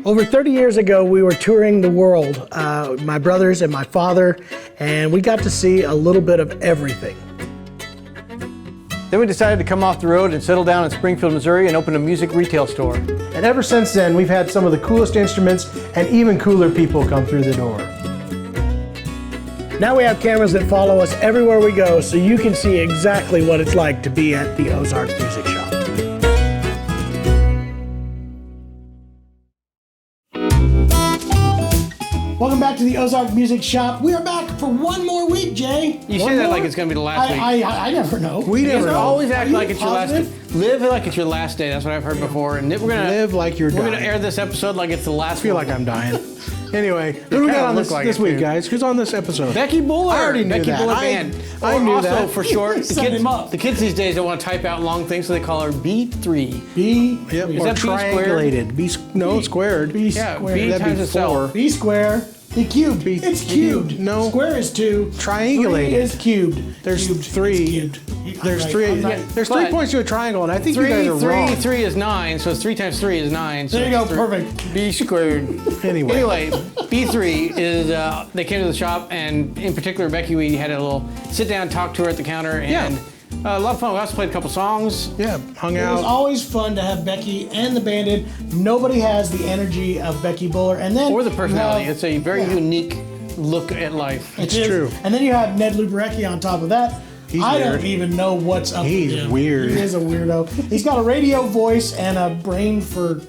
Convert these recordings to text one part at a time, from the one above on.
Over 30 years ago, we were touring the world, my brothers and my father, and we got to see a little bit of everything. Then we decided to come off the road and settle down in Springfield, Missouri and open a music retail store. And ever since then, we've had some of the coolest instruments and even cooler people come through the door. Now we have cameras that follow us everywhere we go, so you can see exactly what it's like to be at the Ozark Music Shoppe. Welcome back to the Ozark Music Shoppe. We are back for one more week, Jay. You say that like it's going to be the last week. I never know. We never know. Always act like it's your positive? last day. Live like it's your last day. That's what I've heard before. And we're gonna Live like you're dying. We're gonna air this episode like it's the last. I feel one. like I'm dying. Anyway, who do we got on this week, guys? Who's on this episode? Becky Buller. I already knew Becky that. Buller Band. I knew also, that. for short. Set him up. The kids these days don't want to type out long things, so they call her B3. B. Yep, Is or that B triangulated. Squared. B Yeah, squared. B That'd be times itself. 4. B square. B cubed. It's cubed. No. Square is 2. Triangulated. 3 is cubed. There's Cubed. 3. It's cubed. There's I'm 3. right. I'm Yeah, right. there's 3 But points to a triangle, and I think you guys are wrong. 3 is 9, so it's 3 times 3 is 9. So There you go. it's Perfect. B squared. Anyway. B3 is, they came to the shop, and in particular, Becky, we had a little sit down, talk to her at the counter, and a lot of fun. We also played a couple songs. Yeah, hung It was out. always fun to have Becky and the band in. Nobody has the energy of Becky Buller, and then Or the you personality. have- It's a very unique look at life. It It's is. true. And then you have Ned Luberecki on top of that. I weird. don't even know what's up He's with him. weird. He is a weirdo. He's got a radio voice and a brain for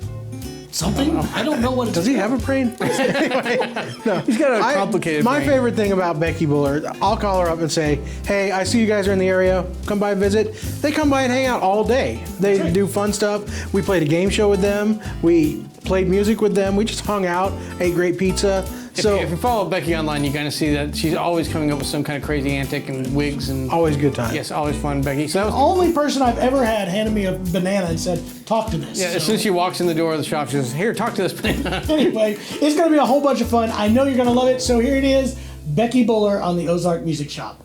something. I don't know what it is. Does he have a brain? Anyway, no. He's got a complicated My brain. favorite thing about Becky Buller, I'll call her up and say, hey, I see you guys are in the area. Come by and visit. They come by and hang out all day. They do fun stuff. We played a game show with them. We played music with them. We just hung out, ate great pizza. So If you follow Becky online, you kind of see that she's always coming up with some kind of crazy antic and wigs and always good time. yes, always fun, Becky. So that was, Only person I've ever had handed me a banana and said, talk to this. yeah, as soon as she walks in the door of the shop, she says, "Here, talk to this banana." Anyway, it's going to be a whole bunch of fun. I know you're going to love it. So here it is, Becky Buller on the Ozark Music Shoppe.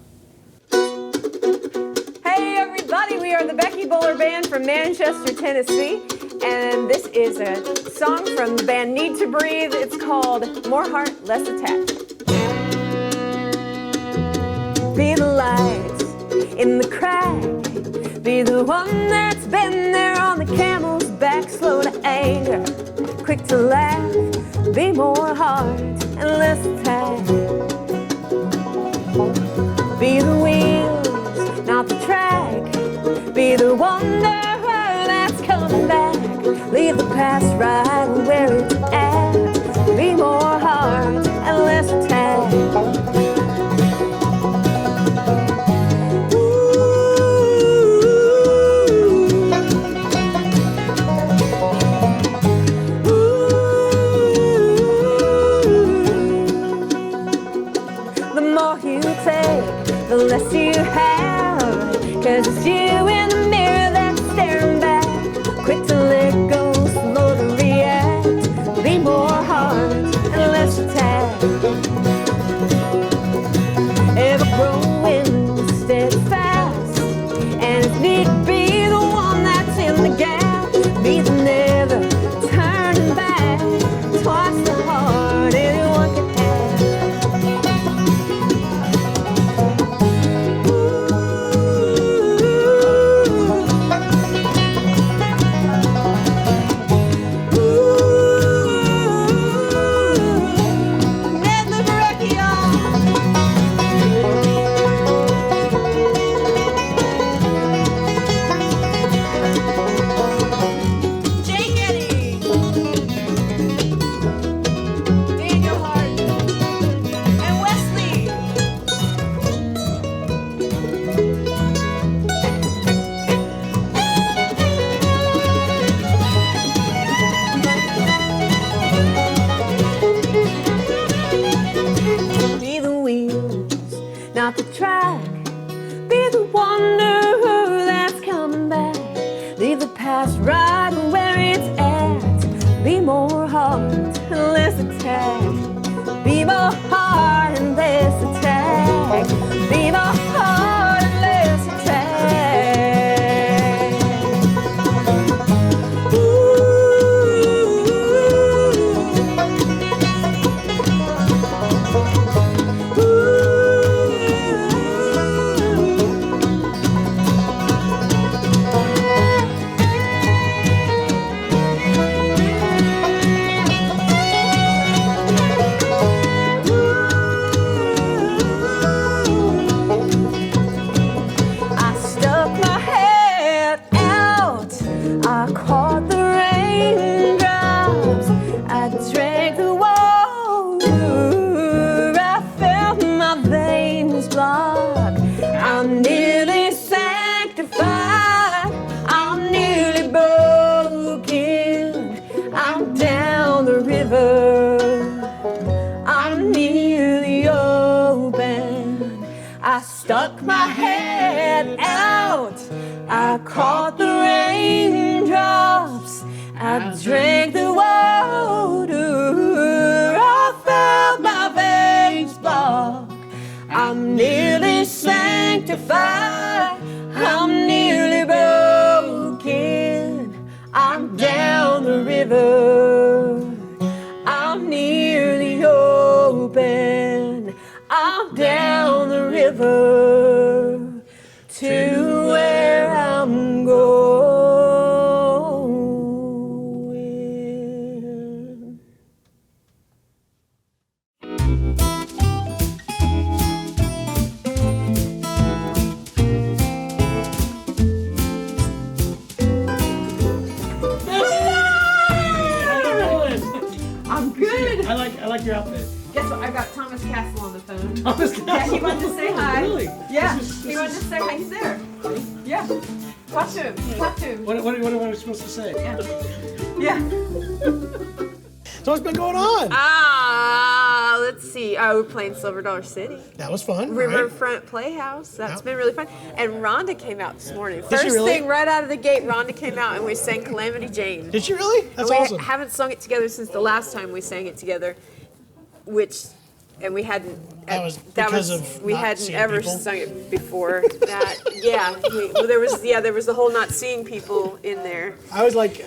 Hey everybody, we are the Becky Buller Band from Manchester, Tennessee, and this is a song from the band Need to Breathe. It's called More Heart, Less Attack. Be the light in the crack, be the one that's been there on the camel's back, slow to anger, quick to laugh, be more heart and less attack. Be the wheels, not the track. Be the wanderer that's coming back. Leave the past right where it's at. Be more heart and less attack. The more you take, the less you have. 'Cause it's you in the mirror that's staring back. Quick to let go, slow to react. Be stuck my head out. I caught the raindrops. I drank the water. I felt my veins block. I'm nearly sanctified. I'm nearly broken. I'm down the river. I'm nearly open. I'm down the river to where I'm going. I'm good. I like your outfit. Guess what? I got Thomas Castle on the phone. Thomas Castle. Yeah, he wanted to say hi. Really? Yeah, he wanted to say hi. He's there. Yeah. Talk to him. Talk to him. What am I supposed to say? Yeah. So what's been going on? Let's see. Oh, we're playing Silver Dollar City. That was fun. Riverfront Playhouse. That's been really fun. And Rhonda came out this morning. she First really? thing right out of the gate, Rhonda came out and we sang Calamity Jane. Did she really? That's And we awesome. haven't sung it together since the last time we sang it together, and we hadn't. That was because of we not hadn't seeing ever people? sung it before that. There was the whole not seeing people in there. I was like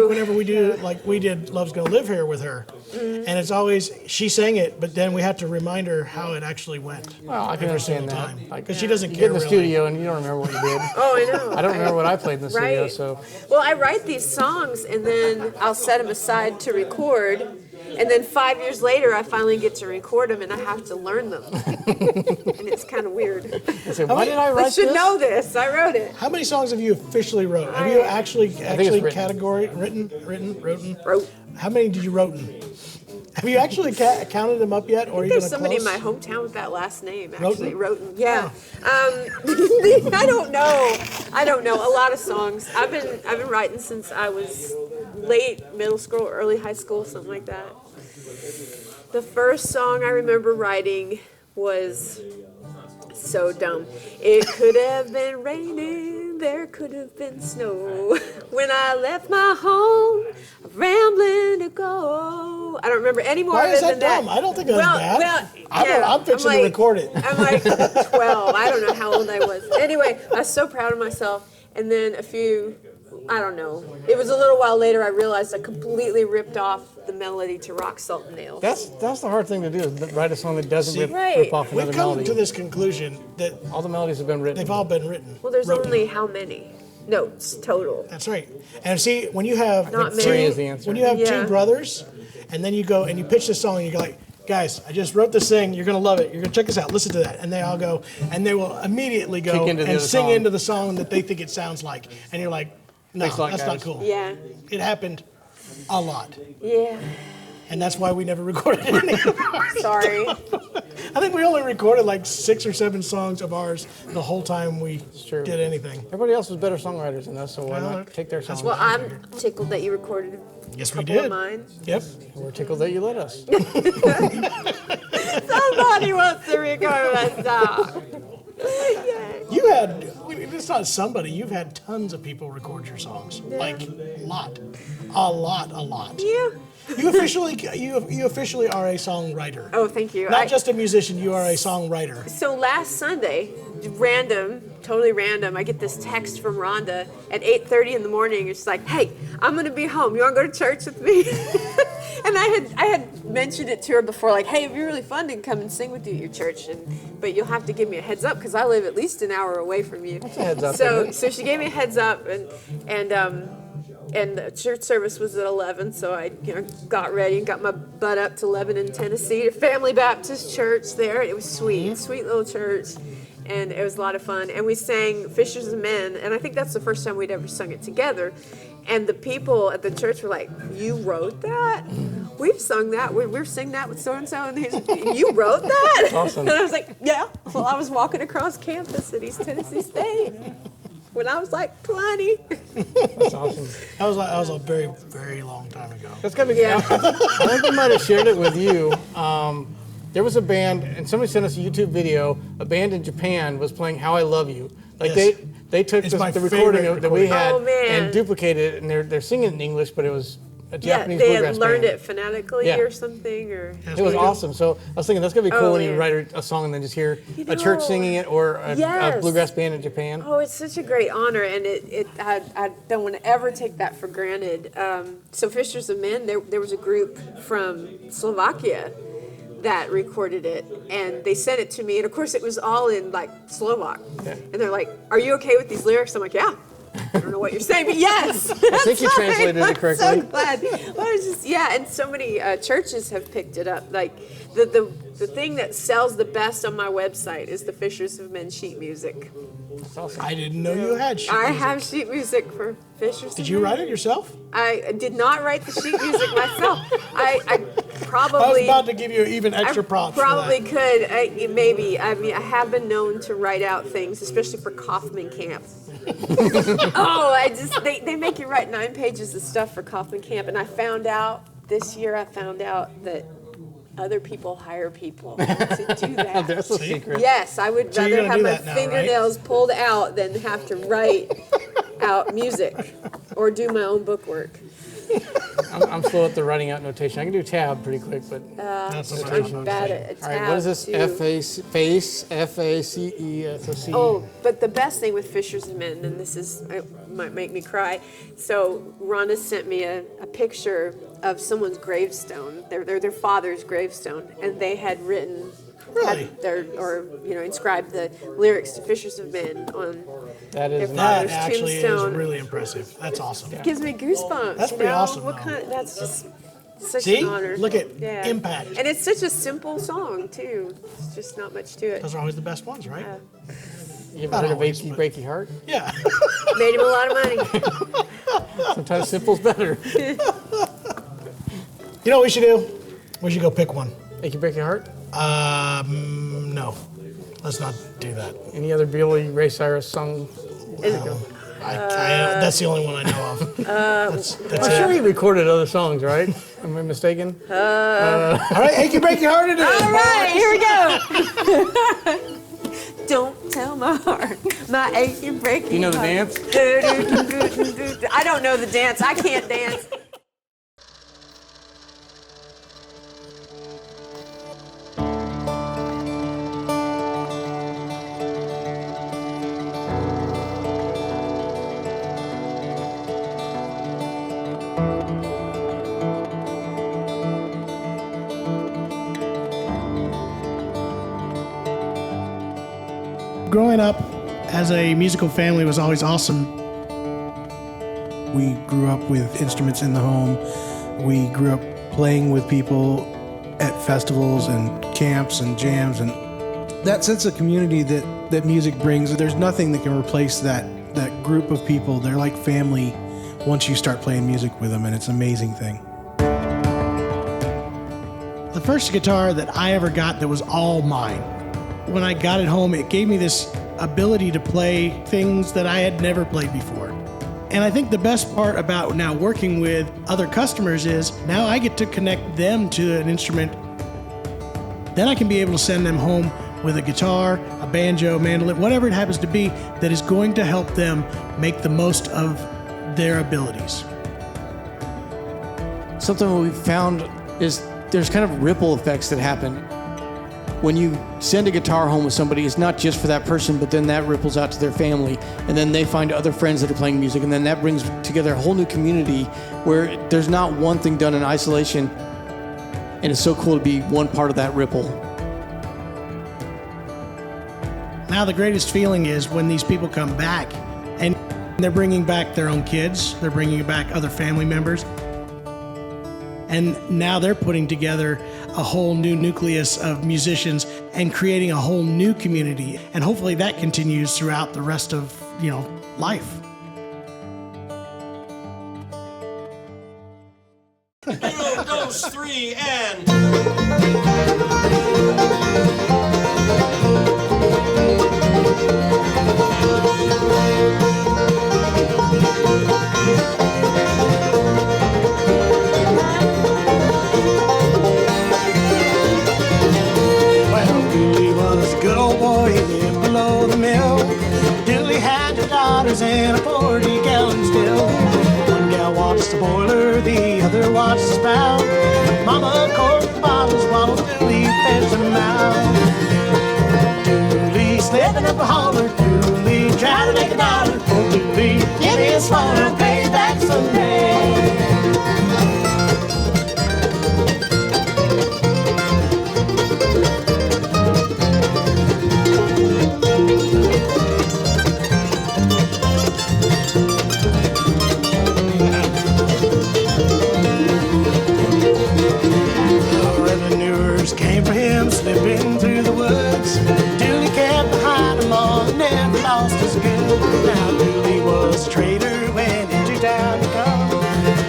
whenever we did Love's Gonna Live Here with her, and it's always, she sang it, but then we have to remind her how it actually went. Well, I can every understand single that. time. Like, Because she doesn't you care get in the really. studio and you don't remember what you did. Oh, I know. I don't remember what I played in the studio, Right. so Well, I write these songs and then I'll set them aside to record. And then 5 years later, I finally get to record them and I have to learn them. And it's kind of weird. I said, why did I I write should this? know this. I wrote it. How many songs have you officially wrote? Have you actually written. category written? Wrote. How many did you wrote? Have you actually counted them up yet, or are you There's gonna somebody in close? my hometown with that last name, actually. Roten? Roten. Yeah. I don't know. A lot of songs. I've been writing since I was late middle school, early high school, something like that. The first song I remember writing was so dumb. It could have been raining, there could have been snow. When I left my home, rambling to go. I don't remember any more Why of is it that than dumb? that. I don't think that's bad. I'm fixing to like- record it. I'm like 12. I don't know how old I was. Anyway, I was so proud of myself. And then I don't know. It was a little while later I realized I completely ripped off the melody to Rock Salt and Nails. That's the hard thing to do, is write a song that doesn't See, rip Right. off We've another come melody. to this conclusion that All the melodies have been written. they've all been written. Well, there's wrote. only how many notes total? That's right. And see, when you have Not two, many. Three is the answer. when you have Yeah. two brothers, and then you go and you pitch this song, and you go like, guys, I just wrote this thing. You're gonna love it. You're gonna check this out. Listen to that. And they all go, and they will immediately go Kick into the and other sing song. into the song that they think it sounds like. And you're like, no, Thanks a lot, that's guys. not cool. Yeah. It happened a lot, Yeah. and that's why we never recorded it anymore. Sorry. I think we only recorded like 6 or 7 songs of ours the whole time we true. did anything. Everybody else was better songwriters than us, so why Well, not take their songs? Well, I'm tickled that you recorded Yes, a we couple of did. mine. Yep. We're tickled that you let us. Somebody wants to record my song. You had, it's not somebody, you've had tons of people record your songs. Like, a lot. Yeah. You officially are a songwriter. Oh, thank you. Not just a musician, you are a songwriter. So last Sunday, totally random, I get this text from Rhonda at 8:30 in the morning. It's like, hey, I'm going to be home. You want to go to church with me? And I had mentioned it to her before, like, hey, it'd be really fun to come and sing with you at your church, but you'll have to give me a heads up because I live at least an hour away from you. That's a heads up, So, isn't it? so she gave me a heads up, and the church service was at 11, so I got ready and got my butt up to Lebanon, Tennessee, a Family Baptist church there. It was sweet, sweet little church, and it was a lot of fun. And we sang Fishers of Men, and I think that's the first time we'd ever sung it together. And the people at the church were like, you wrote that? We've sung that. We're singing that with so-and-so. And you wrote that? Awesome. And I was like, yeah. Well, I was walking across campus at East Tennessee State when I was like 20. That's awesome. That was a very, very long time ago. That's gotta be. Yeah. I think I might have shared it with you. there was a band, and somebody sent us a YouTube video. A band in Japan was playing "How I Love You." Like Yes. they took It's my the recording favorite that we had Oh, man. and duplicated it, and they're singing in English, but it was a Yeah, Japanese they bluegrass had learned band. it phonetically Yeah. or something, or It was awesome. So I was thinking that's gonna be cool Oh, when you man. write a song and then just hear You a church know, singing it or a yes. bluegrass band in Japan. Oh, it's such a great honor, and I don't want to ever take that for granted. So Fishers of Men, there was a group from Slovakia that recorded it, and they sent it to me, and of course it was all in like Slovak. Yeah. And they're like, "Are you okay with these lyrics?" I'm like, "Yeah." I don't know what you're saying, but yes. I think you translated it correctly. I'm so glad. Well, it's just, yeah, and so many churches have picked it up. Like the thing that sells the best on my website is the Fishers of Men sheet music. That's awesome. I didn't know you had sheet I music. have sheet music for Fishers. Did you write it yourself? I did not write the sheet music myself. I probably. I was about to give you even extra I props. probably for that. could. Maybe. I mean, I have been known to write out things, especially for Kaufman Camp. They make you write 9 pages of stuff for Kaufman Camp, and I found out this year that other people hire people to do that. That's a secret. Yes, I would So you're rather gonna have do my that now, fingernails pulled out than have to write out music or do my own bookwork. I'm slow at the writing out notation. I can do tab pretty quick, but That's what I'm bad at a tab. all right. What is this? too. F-A-C-E-S-O-C. Oh, but the best thing with Fishers of Men, and this is it might make me cry. So Rhonda sent me a picture of someone's gravestone, their father's gravestone, and they had written, Really? inscribed the lyrics to Fishers of Men on. That is Their That father's actually is tombstone. really impressive. That's awesome. Gives me goosebumps. That's you pretty know? awesome, What though. kind? That's just such See? an honor. Look at impact. And it's such a simple song too. It's just not much to it. Those are always the best ones, right? You ever Not heard of always, Achy but- Breaky Heart? Yeah. Made him a lot of money. Sometimes simple's better. You know what we should do? We should go pick one. Achy Breaky Heart? No. Let's not do that. Any other Billy Ray Cyrus song? That's the only one I know of. That's I'm it. sure he recorded other songs, right? Am I mistaken? All right, Achy Breaky Heart it is. All right, here we go. Don't tell my heart, my achy breaky. You know the heart. dance? I don't know the dance. I can't dance. Growing up as a musical family was always awesome. We grew up with instruments in the home. We grew up playing with people at festivals and camps and jams, and that sense of community that music brings, there's nothing that can replace that group of people. They're like family once you start playing music with them, and it's an amazing thing. The first guitar that I ever got that was all mine. When I got it home, it gave me this ability to play things that I had never played before. And I think the best part about now working with other customers is now I get to connect them to an instrument. Then I can be able to send them home with a guitar, a banjo, mandolin, whatever it happens to be, that is going to help them make the most of their abilities. Something we found is there's kind of ripple effects that happen. When you send a guitar home with somebody, it's not just for that person, but then that ripples out to their family, and then they find other friends that are playing music, and then that brings together a whole new community where there's not one thing done in isolation, and it's so cool to be one part of that ripple. Now the greatest feeling is when these people come back and they're bringing back their own kids, they're bringing back other family members, and now they're putting together a whole new nucleus of musicians and creating a whole new community, and hopefully that continues throughout the rest of, life. Those three and river, the other watched the spout. Mama corked the bottles while Dooley fetched them out. Dooley slipping up a holler, Dooley trying to make a dollar. Oh, Dooley, give me a smaller, pay back someday. Came for him slipping through the woods. Dooley kept behind them all, never lost his good. Now Dooley was a trader, went into town to come.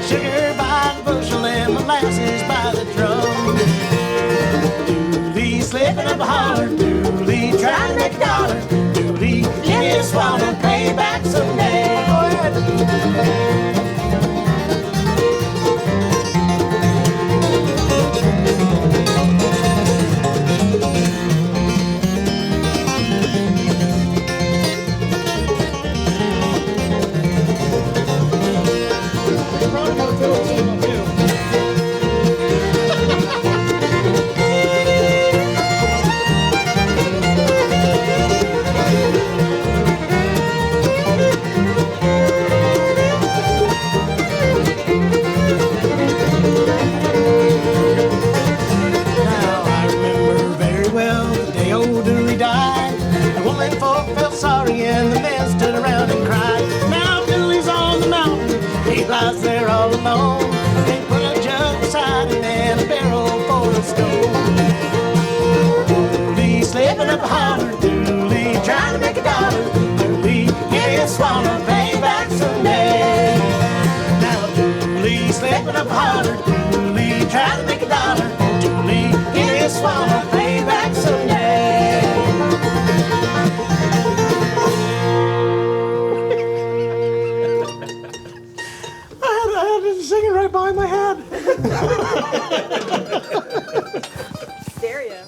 Sugar by the bushel and molasses by the drum. Dooley slipping up a holler, Dooley trying to make a dollar. Dooley, give me a swallow, pay back someday. Go ahead. Sorry, and the men stood around and cried. Now Dooley's on the mountain, he lies there all alone. They put a jug beside him and a barrel full of stone. Dooley slipping up a holler, Dooley trying to make a dollar. Dooley, give me a swallow, pay back someday. Now Dooley slipping up a holler, Dooley trying to make a dollar. Dooley, give me a swallow, pay back someday. Singing right behind my head. Stereo.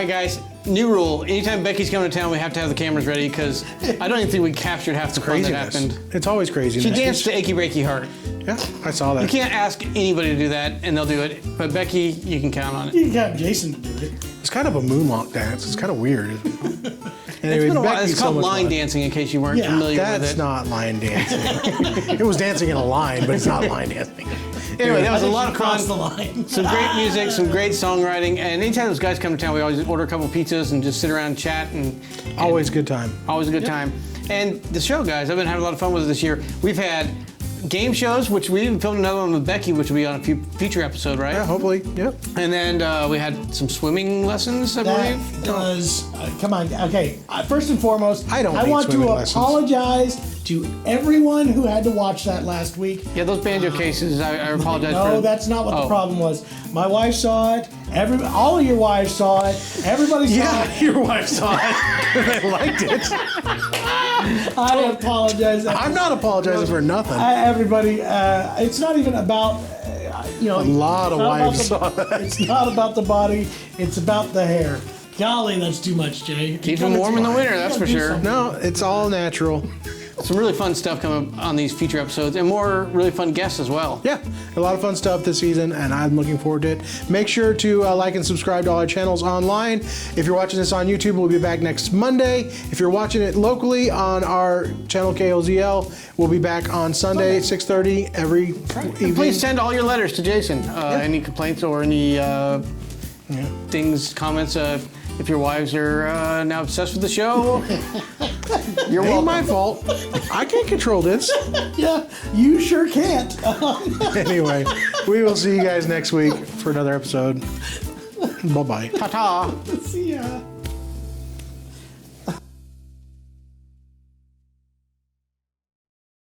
right, guys. New rule. Anytime Becky's coming to town, we have to have the cameras ready because I don't even think we captured half the fun that Craziness. happened. It's always crazy. She danced to Achy Breaky Heart. Yeah, I saw that. You can't ask anybody to do that, and they'll do it. But Becky, you can count on it. You can have Jason to do it. It's kind of a moonwalk dance. It's kind of weird. Anyway, It's Becky's called so much line fun. dancing, in case you weren't Yeah, familiar with That's it. not line dancing. It was dancing in a line, but it's not line dancing. Anyway, that I was a think lot you of crossed the fun. line. Some great music, some great songwriting, and anytime those guys come to town, we always order a couple pizzas and just sit around and chat, and Always a good time. always a good time. And the show, guys, I've been having a lot of fun with it this year. We've had game shows, which we even filmed another one with Becky, which will be on a future episode, right? Yeah, hopefully. Yep. And then we had some swimming lessons, I believe. That was, come on, okay. First and foremost, I don't need want to swimming lessons. apologize to everyone who had to watch that last week. Yeah, those banjo cases, I apologize for. No, that's not what Oh. the problem was. My wife saw it. All of your wives saw it. Everybody saw it. your wife saw it. I liked it. I apologize. I'm not apologizing for nothing. Everybody, it's not even about, A lot of wives saw saw that. It's not about the body. It's about the hair. Golly, that's too much, Jay. Keep them warm in the winter, that's for sure. No, it's all natural. Some really fun stuff coming on these future episodes, and more really fun guests as well. Yeah, a lot of fun stuff this season, and I'm looking forward to it. Make sure to like and subscribe to all our channels online. If you're watching this on YouTube, we'll be back next Monday. If you're watching it locally on our channel KLZL, we'll be back on Sunday, 6:30 every evening. Please send all your letters to Jason. Any complaints or any things, comments. If your wives are now obsessed with the show, you're Ain't welcome. my fault. I can't control this. Yeah, you sure can't. Anyway, we will see you guys next week for another episode. Bye-bye. Ta-ta. See ya.